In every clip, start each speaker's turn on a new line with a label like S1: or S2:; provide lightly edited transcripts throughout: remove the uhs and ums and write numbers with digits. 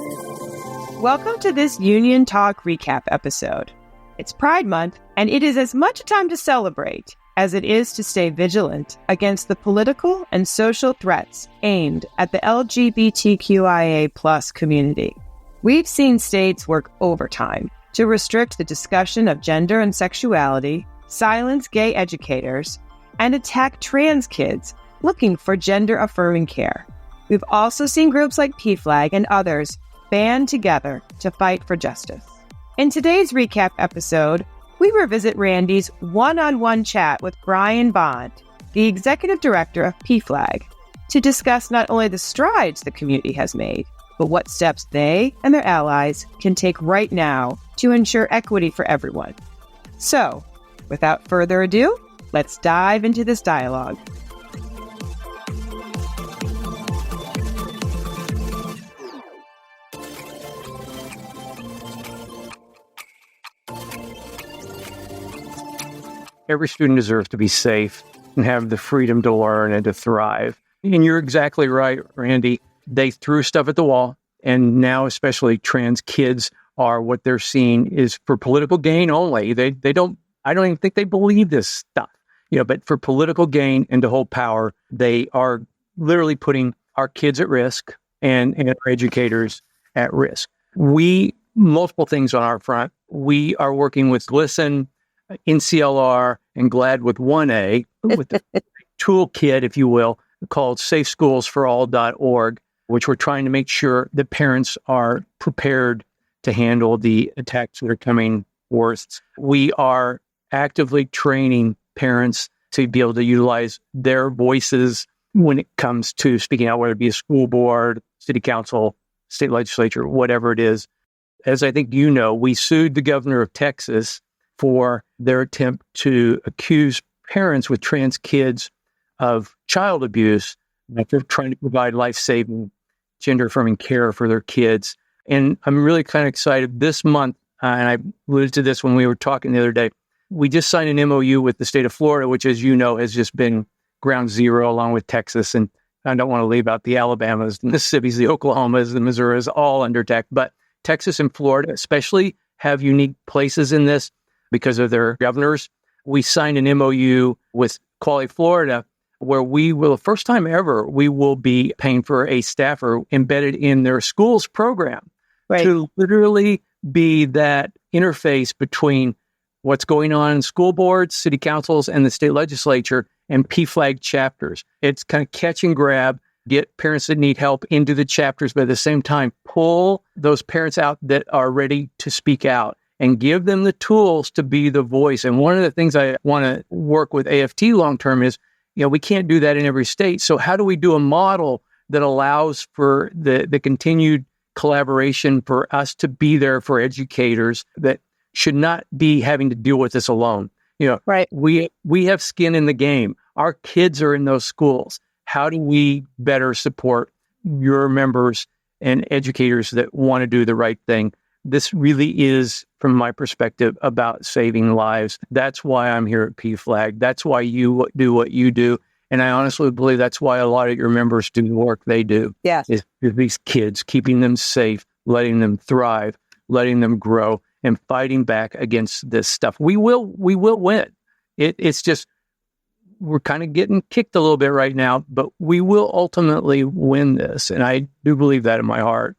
S1: Welcome to this Union Talk recap episode. It's Pride Month, and it is as much a time to celebrate as it is to stay vigilant against the political and social threats aimed at the LGBTQIA+ community. We've seen states work overtime to restrict the discussion of gender and sexuality, silence gay educators, and attack trans kids looking for gender-affirming care. We've also seen groups like PFLAG and others band together to fight for justice. In today's recap episode, we revisit Randi's one-on-one chat with Brian Bond, the executive director of PFLAG, to discuss not only the strides the community has made, but what steps they and their allies can take right now to ensure equity for everyone. So, without further ado, let's dive into this dialogue.
S2: Every student deserves to be safe and have the freedom to learn and to thrive. And you're exactly right, Randi. They threw stuff at the wall, and now especially trans kids are what they're seeing is for political gain only. I don't even think they believe this stuff, but for political gain and to hold power, they are literally putting our kids at risk and our educators at risk. Multiple things on our front. We are working with GLSEN, NCLR, and GLAD with 1A, with the toolkit, if you will, called safeschools4all.org, which we're trying to make sure that parents are prepared to handle the attacks that are coming forth. We are actively training parents to be able to utilize their voices when it comes to speaking out, whether it be a school board, city council, state legislature, whatever it is. As I think you know, we sued the governor of Texas for their attempt to accuse parents with trans kids of child abuse after trying to provide life-saving, gender-affirming care for their kids. And I'm really kind of excited. This month, and I alluded to this when we were talking the other day, we just signed an MOU with the state of Florida, which, as you know, has just been ground zero along with Texas. And I don't want to leave out the Alabamas, the Mississippis, the Oklahomas, the Missouris, all under attack. But Texas and Florida especially have unique places in this because of their governors. We signed an MOU with Quality Florida where we will, first time ever, we will be paying for a staffer embedded in their schools program to literally be that interface between what's going on in school boards, city councils, and the state legislature and PFLAG chapters. It's kind of catch and grab, get parents that need help into the chapters, but at the same time, pull those parents out that are ready to speak out and give them the tools to be the voice. And one of the things I want to work with AFT long-term is, we can't do that in every state. So how do we do a model that allows for the continued collaboration for us to be there for educators that should not be having to deal with this alone? We have skin in the game. Our kids are in those schools. How do we better support your members and educators that want to do the right thing? This really is, from my perspective, about saving lives. That's why I'm here at PFLAG. That's why you do what you do. And I honestly believe that's why a lot of your members do the work they do.
S1: Yes.
S2: Is these kids, keeping them safe, letting them thrive, letting them grow, and fighting back against this stuff. We will win. It's just, we're kind of getting kicked a little bit right now, but we will ultimately win this. And I do believe that in my heart.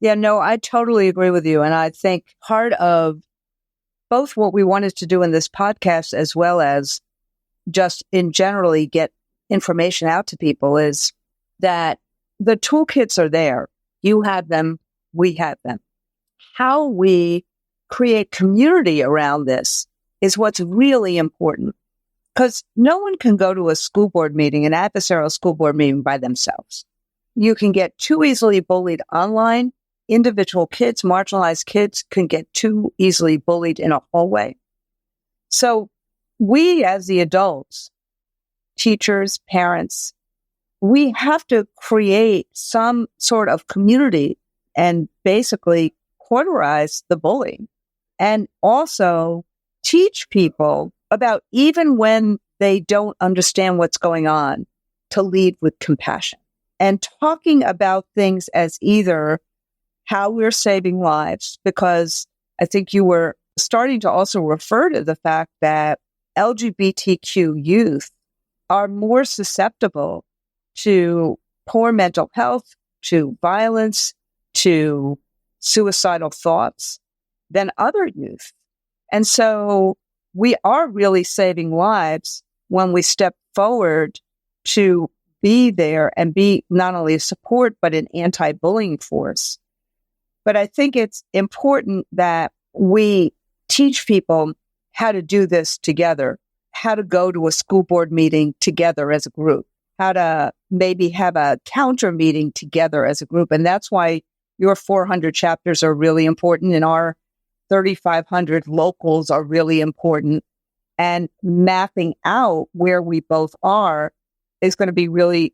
S3: Yeah, no, I totally agree with you. And I think part of both what we wanted to do in this podcast, as well as just in generally get information out to people, is that the toolkits are there. You have them. We have them. How we create community around this is what's really important. Because no one can go to a school board meeting, an adversarial school board meeting by themselves. You can get too easily bullied online. Individual kids, marginalized kids, can get too easily bullied in a hallway. So we as the adults, teachers, parents, we have to create some sort of community and basically cauterize the bullying and also teach people about, even when they don't understand what's going on, to lead with compassion and talking about things as either how we're saving lives, because I think you were starting to also refer to the fact that LGBTQ youth are more susceptible to poor mental health, to violence, to suicidal thoughts than other youth. And so we are really saving lives when we step forward to be there and be not only a support, but an anti-bullying force. But I think it's important that we teach people how to do this together, how to go to a school board meeting together as a group, how to maybe have a counter meeting together as a group. And that's why your 400 chapters are really important, and our 3,500 locals are really important. And mapping out where we both are is going to be really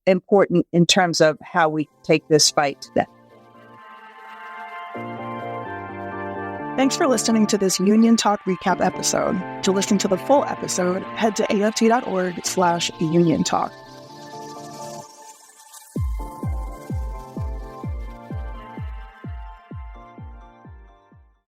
S3: important in terms of how we take this fight today.
S4: Thanks for listening to this Union Talk recap episode. To listen to the full episode, head to aft.org/Union Talk.